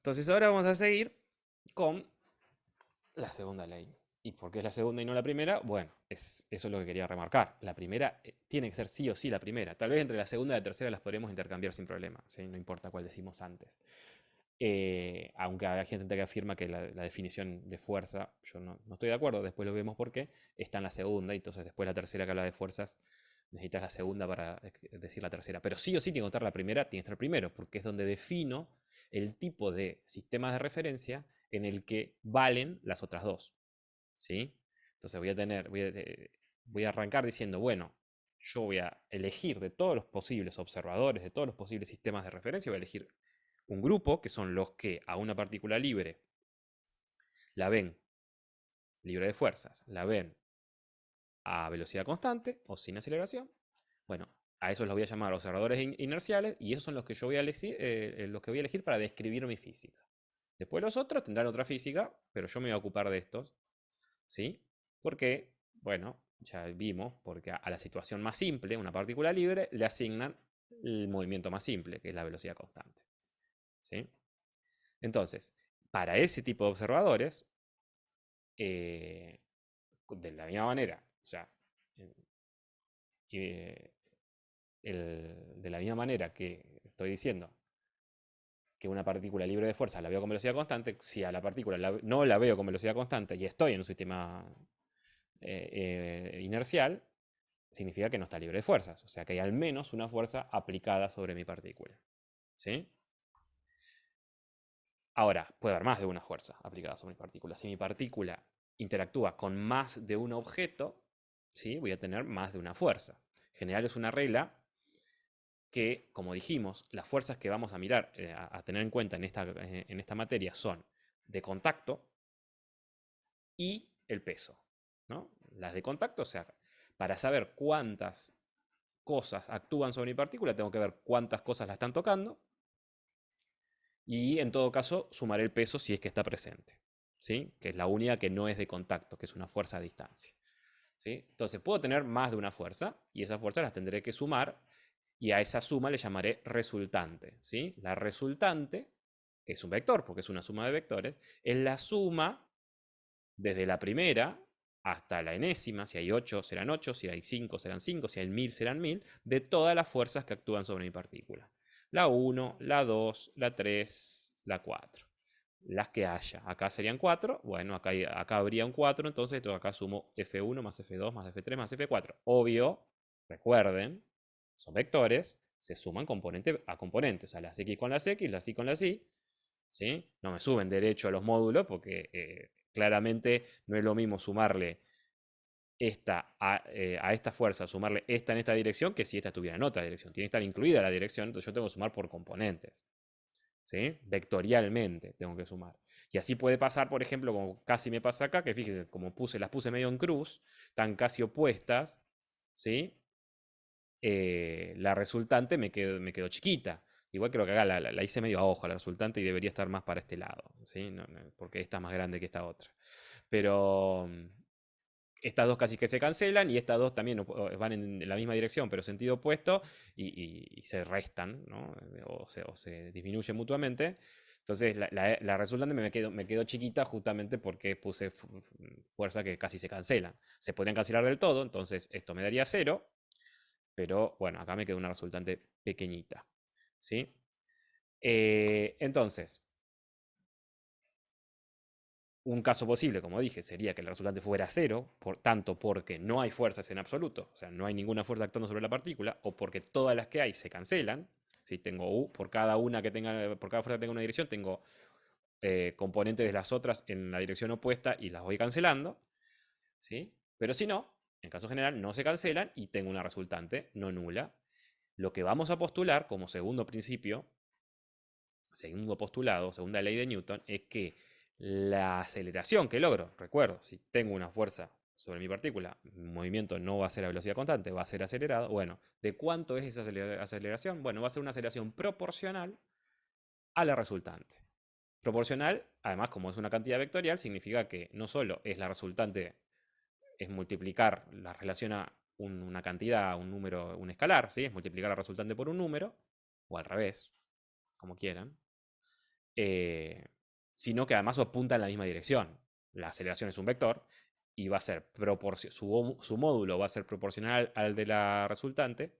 Entonces ahora vamos a seguir con la segunda ley. ¿Y por qué es la segunda y no la primera? Bueno, eso es lo que quería remarcar. La primera tiene que ser sí o sí la primera. Tal vez entre la segunda y la tercera las podremos intercambiar sin problema, ¿sí? No importa cuál decimos antes. Aunque hay gente que afirma que la definición de fuerza, yo no estoy de acuerdo, después lo vemos por qué, está en la segunda, y entonces después la tercera que habla de fuerzas, necesitas la segunda para decir la tercera. Pero sí o sí tiene que estar la primera, tiene que estar primero, porque es donde defino el tipo de sistemas de referencia en el que valen las otras dos. ¿Sí? Entonces voy a arrancar diciendo, bueno, yo voy a elegir de todos los posibles observadores, de todos los posibles sistemas de referencia, voy a elegir un grupo, que son los que a una partícula libre la ven libre de fuerzas, la ven a velocidad constante o sin aceleración. Bueno, a esos los voy a llamar observadores inerciales, y esos son los que yo voy a elegir, los que voy a elegir para describir mi física. Después los otros tendrán otra física, pero yo me voy a ocupar de estos, ¿sí? Porque, bueno, ya vimos, porque a la situación más simple, una partícula libre, le asignan el movimiento más simple, que es la velocidad constante, ¿sí? Entonces, para ese tipo de observadores, eh, de la misma manera, o sea, eh, de la misma manera que estoy diciendo que una partícula libre de fuerza la veo con velocidad constante, si a la partícula no la veo con velocidad constante y estoy en un sistema inercial, significa que no está libre de fuerzas. O sea que hay al menos una fuerza aplicada sobre mi partícula. ¿Sí? Ahora, puede haber más de una fuerza aplicada sobre mi partícula. Si mi partícula interactúa con más de un objeto, ¿sí? Voy a tener más de una fuerza. En general es una regla que, como dijimos, las fuerzas que vamos a mirar, a tener en cuenta en esta materia son de contacto y el peso, ¿no? Las de contacto, o sea, para saber cuántas cosas actúan sobre mi partícula, tengo que ver cuántas cosas la están tocando, y en todo caso sumaré el peso si es que está presente, ¿sí? Que es la única que no es de contacto, que es una fuerza a distancia, ¿sí? Entonces puedo tener más de una fuerza, y esas fuerzas las tendré que sumar, y a esa suma le llamaré resultante, ¿sí? La resultante, que es un vector, porque es una suma de vectores, es la suma desde la primera hasta la enésima. Si hay 8 serán 8, si hay 5 serán 5, si hay 1000 serán 1000, de todas las fuerzas que actúan sobre mi partícula. La 1, la 2, la 3, la 4. Las que haya. Acá serían 4. Bueno, acá habría un 4, entonces acá sumo F1 más F2 más F3 más F4. Obvio, recuerden, son vectores, se suman componente a componente. O sea, las X con las X, las Y con las Y. ¿Sí? No me suben derecho a los módulos, porque claramente no es lo mismo sumarle esta a esta fuerza, sumarle esta en esta dirección, que si esta estuviera en otra dirección. Tiene que estar incluida la dirección, entonces yo tengo que sumar por componentes. ¿Sí? Vectorialmente tengo que sumar. Y así puede pasar, por ejemplo, como casi me pasa acá, que fíjense, como las puse medio en cruz, tan casi opuestas, ¿sí? La resultante me quedó chiquita. Igual creo que acá la hice medio a ojo la resultante, y debería estar más para este lado, ¿sí? Porque esta es más grande que esta otra. Pero estas dos casi que se cancelan, y estas dos también van en la misma dirección, pero sentido opuesto, y se restan, ¿no? O se disminuyen mutuamente. Entonces la resultante me quedó chiquita, justamente porque puse fuerza que casi se cancelan. Se podrían cancelar del todo, entonces esto me daría 0, pero bueno, acá me quedó una resultante pequeñita, ¿sí? Entonces, un caso posible, como dije, sería que el resultante fuera 0, tanto porque no hay fuerzas en absoluto, o sea, no hay ninguna fuerza actuando sobre la partícula, o porque todas las que hay se cancelan. Si tengo U, por cada fuerza que tenga una dirección, tengo componentes de las otras en la dirección opuesta y las voy cancelando, ¿sí? Pero si no, en caso general, no se cancelan y tengo una resultante no nula. Lo que vamos a postular como segundo principio, segundo postulado, segunda ley de Newton, es que la aceleración que logro, recuerdo, si tengo una fuerza sobre mi partícula, mi movimiento no va a ser a velocidad constante, va a ser acelerado. Bueno, ¿de cuánto es esa aceleración? Bueno, va a ser una aceleración proporcional a la resultante. Proporcional, además, como es una cantidad vectorial, significa que no solo es la resultante, es multiplicar la relación a una cantidad, un número, un escalar, ¿sí? Es multiplicar la resultante por un número, o al revés, como quieran. eh, sino que además apunta en la misma dirección. La aceleración es un vector y va a ser su módulo va a ser proporcional al de la resultante.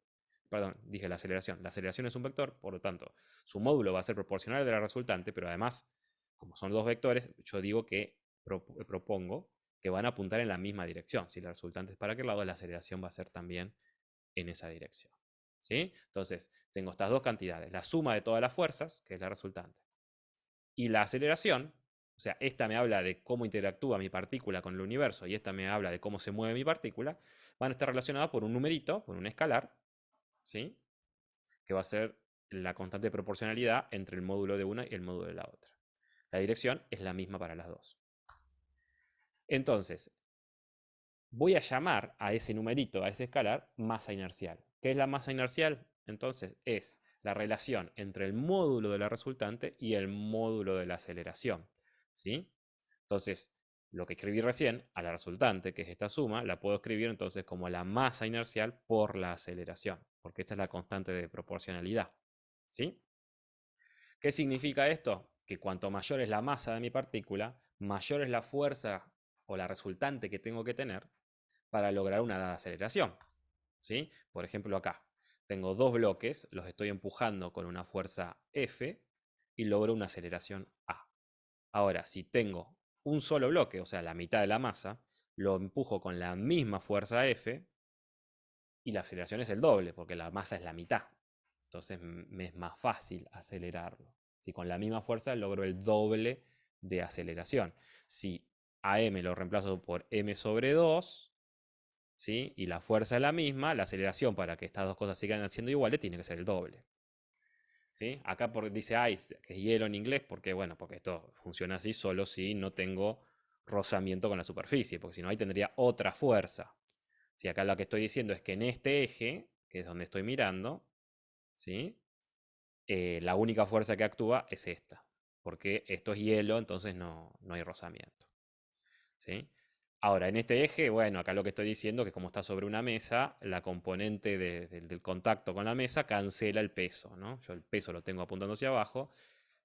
Perdón, dije la aceleración. La aceleración es un vector, por lo tanto, su módulo va a ser proporcional al de la resultante, pero además, como son dos vectores, yo digo que propongo que van a apuntar en la misma dirección. Si la resultante es para aquel lado, la aceleración va a ser también en esa dirección. ¿Sí? Entonces, tengo estas dos cantidades, la suma de todas las fuerzas, que es la resultante, y la aceleración, o sea, esta me habla de cómo interactúa mi partícula con el universo y esta me habla de cómo se mueve mi partícula, van a estar relacionadas por un numerito, por un escalar, ¿sí? Que va a ser la constante de proporcionalidad entre el módulo de una y el módulo de la otra. La dirección es la misma para las dos. Entonces, voy a llamar a ese numerito, a ese escalar, masa inercial. ¿Qué es la masa inercial? Entonces, es la relación entre el módulo de la resultante y el módulo de la aceleración. ¿Sí? Entonces, lo que escribí recién, a la resultante, que es esta suma, la puedo escribir entonces como la masa inercial por la aceleración, porque esta es la constante de proporcionalidad. ¿Sí? ¿Qué significa esto? Que cuanto mayor es la masa de mi partícula, mayor es la fuerza o la resultante que tengo que tener para lograr una aceleración. ¿Sí? Por ejemplo, acá tengo dos bloques, los estoy empujando con una fuerza F y logro una aceleración A. Ahora, si tengo un solo bloque, o sea, la mitad de la masa, lo empujo con la misma fuerza F y la aceleración es el doble, porque la masa es la mitad. Entonces me es más fácil acelerarlo. Si con la misma fuerza logro el doble de aceleración. Si a m lo reemplazo por m sobre 2, ¿sí? Y la fuerza es la misma, la aceleración para que estas dos cosas sigan siendo iguales tiene que ser el doble. ¿Sí? Acá dice ice, que es hielo en inglés, porque bueno, porque esto funciona así solo si no tengo rozamiento con la superficie, porque si no ahí tendría otra fuerza. Si acá lo que estoy diciendo es que en este eje, que es donde estoy mirando, ¿sí? La única fuerza que actúa es esta, porque esto es hielo, entonces no hay rozamiento. ¿Sí? Ahora, en este eje, bueno, acá lo que estoy diciendo es que como está sobre una mesa, la componente del contacto con la mesa cancela el peso, ¿no? Yo el peso lo tengo apuntando hacia abajo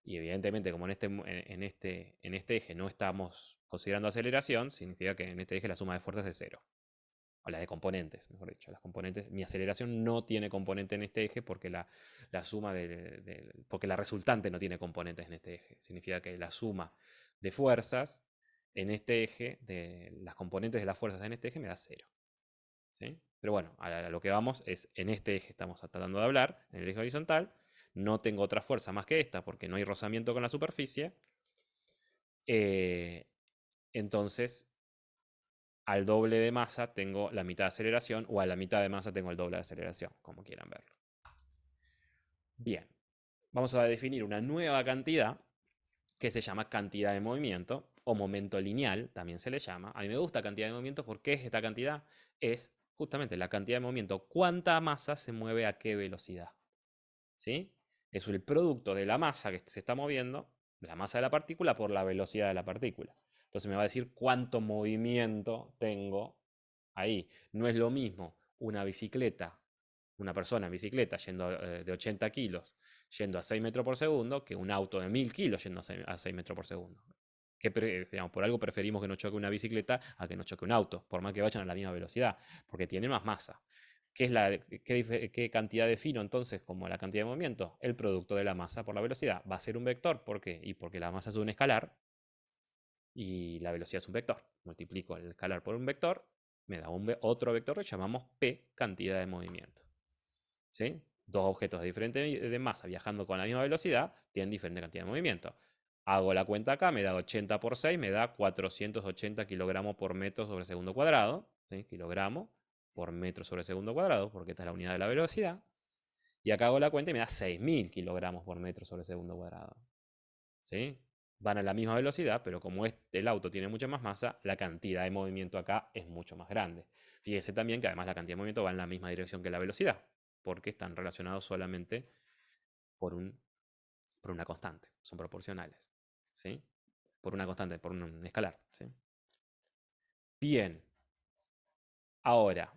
y evidentemente como en este eje no estamos considerando aceleración, significa que en este eje la suma de fuerzas es cero. O la de componentes, mejor dicho. Las componentes, mi aceleración no tiene componente en este eje porque la suma porque la resultante no tiene componentes en este eje. Significa que la suma de fuerzas en este eje, de las componentes de las fuerzas en este eje, me da cero. ¿Sí? Pero bueno, a lo que vamos es, en este eje estamos tratando de hablar, en el eje horizontal, no tengo otra fuerza más que esta porque no hay rozamiento con la superficie. Eh, entonces, al doble de masa tengo la mitad de aceleración o a la mitad de masa tengo el doble de aceleración, como quieran verlo. Bien, vamos a definir una nueva cantidad que se llama cantidad de movimiento o momento lineal, también se le llama. A mí me gusta cantidad de movimiento porque esta cantidad es justamente la cantidad de movimiento, cuánta masa se mueve a qué velocidad. ¿Sí? Es el producto de la masa que se está moviendo, de la masa de la partícula por la velocidad de la partícula. Entonces me va a decir cuánto movimiento tengo ahí. No es lo mismo una bicicleta, una persona en bicicleta yendo de 80 kilos yendo a 6 metros por segundo que un auto de 1000 kilos yendo a 6 metros por segundo. Digamos, por algo preferimos que nos choque una bicicleta a que nos choque un auto, por más que vayan a la misma velocidad, porque tienen más masa. ¿Qué cantidad defino entonces como la cantidad de movimiento? El producto de la masa por la velocidad. Va a ser un vector, ¿por qué? Y porque la masa es un escalar y la velocidad es un vector. Multiplico el escalar por un vector, me da otro vector que llamamos P, cantidad de movimiento. ¿Sí? Dos objetos de diferente de masa viajando con la misma velocidad tienen diferente cantidad de movimiento. Hago la cuenta acá, me da 80 por 6, me da 480 kilogramos por metro sobre segundo cuadrado. ¿Sí? Kilogramo por metro sobre segundo cuadrado, porque esta es la unidad de la velocidad. Y acá hago la cuenta y me da 6000 kilogramos por metro sobre segundo cuadrado. ¿Sí? Van a la misma velocidad, pero como el auto tiene mucha más masa, la cantidad de movimiento acá es mucho más grande. Fíjese también que además la cantidad de movimiento va en la misma dirección que la velocidad, porque están relacionados solamente por, por una constante, son proporcionales. ¿Sí? Por una constante, por un escalar. ¿Sí? Bien, ahora,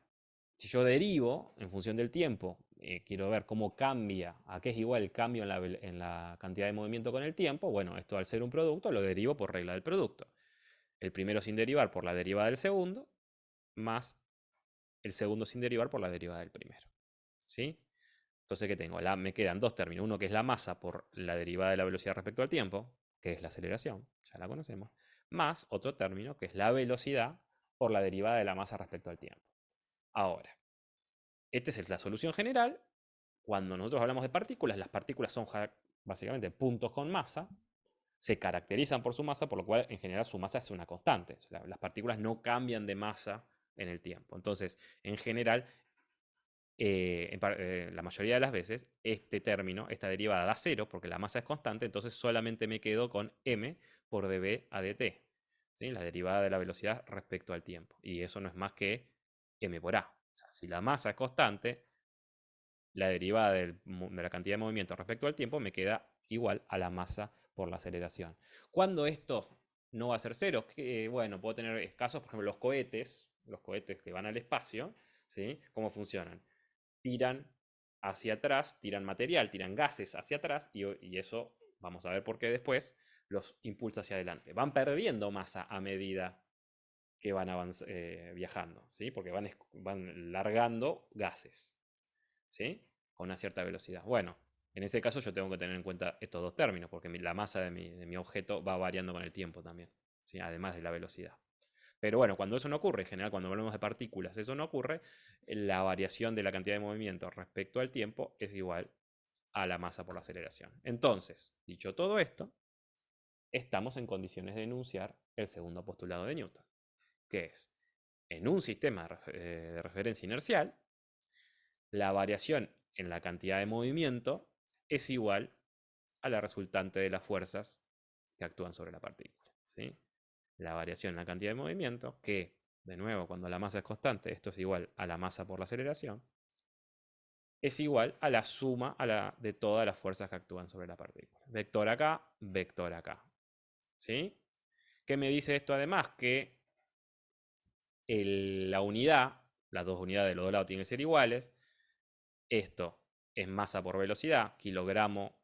si yo derivo en función del tiempo quiero ver cómo cambia, a qué es igual el cambio en la cantidad de movimiento con el tiempo. Bueno, esto al ser un producto lo derivo por regla del producto. El primero sin derivar por la derivada del segundo, más el segundo sin derivar por la derivada del primero. ¿Sí? Entonces, ¿qué tengo? Me quedan dos términos. Uno que es la masa por la derivada de la velocidad respecto al tiempo, que es la aceleración, ya la conocemos, más otro término que es la velocidad por la derivada de la masa respecto al tiempo. Ahora, esta es la solución general. Cuando nosotros hablamos de partículas, las partículas son básicamente puntos con masa, se caracterizan por su masa, por lo cual en general su masa es una constante. Las partículas no cambian de masa en el tiempo. Entonces, en general, la mayoría de las veces, este término, esta derivada da cero porque la masa es constante, entonces solamente me quedo con m por dv a dt, ¿sí? La derivada de la velocidad respecto al tiempo. Y eso no es más que m por a. O sea, si la masa es constante, la derivada de la cantidad de movimiento respecto al tiempo me queda igual a la masa por la aceleración. Cuando esto no va a ser cero, bueno, puedo tener casos, por ejemplo, los cohetes que van al espacio, ¿sí? ¿Cómo funcionan? Tiran hacia atrás, tiran material, tiran gases hacia atrás y eso, vamos a ver por qué después, los impulsa hacia adelante. Van perdiendo masa a medida que van viajando, ¿sí? Porque van largando gases, ¿sí? Con una cierta velocidad. Bueno, en ese caso yo tengo que tener en cuenta estos dos términos, porque la masa de mi objeto va variando con el tiempo también, ¿sí? Además de la velocidad. Pero bueno, cuando eso no ocurre, en general cuando hablamos de partículas, eso no ocurre, la variación de la cantidad de movimiento respecto al tiempo es igual a la masa por la aceleración. Entonces, dicho todo esto, estamos en condiciones de enunciar el segundo postulado de Newton, que es, en un sistema de referencia inercial, la variación en la cantidad de movimiento es igual a la resultante de las fuerzas que actúan sobre la partícula, ¿sí? La variación en la cantidad de movimiento, que, de nuevo, cuando la masa es constante, esto es igual a la masa por la aceleración, es igual a la suma de todas las fuerzas que actúan sobre la partícula. Vector acá, vector acá. ¿Sí? ¿Qué me dice esto además? Que la unidad, las dos unidades de los dos lados tienen que ser iguales. Esto es masa por velocidad, kilogramo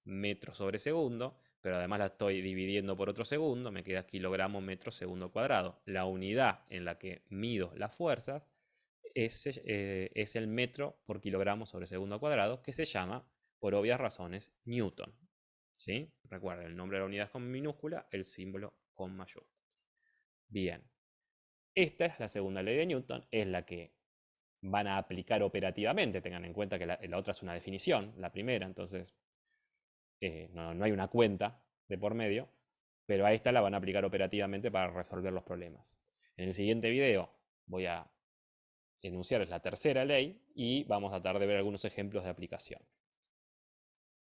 metro sobre segundo, pero además la estoy dividiendo por otro segundo, me queda kilogramo metro segundo cuadrado. La unidad en la que mido las fuerzas es el metro por kilogramo sobre segundo cuadrado, que se llama, por obvias razones, Newton. ¿Sí? Recuerden, el nombre de la unidad es con minúscula, el símbolo con mayúscula. Bien. Esta es la segunda ley de Newton, es la que van a aplicar operativamente. Tengan en cuenta que la otra es una definición, la primera, entonces no hay una cuenta de por medio, pero a esta la van a aplicar operativamente para resolver los problemas. En el siguiente video voy a enunciar la tercera ley y vamos a tratar de ver algunos ejemplos de aplicación.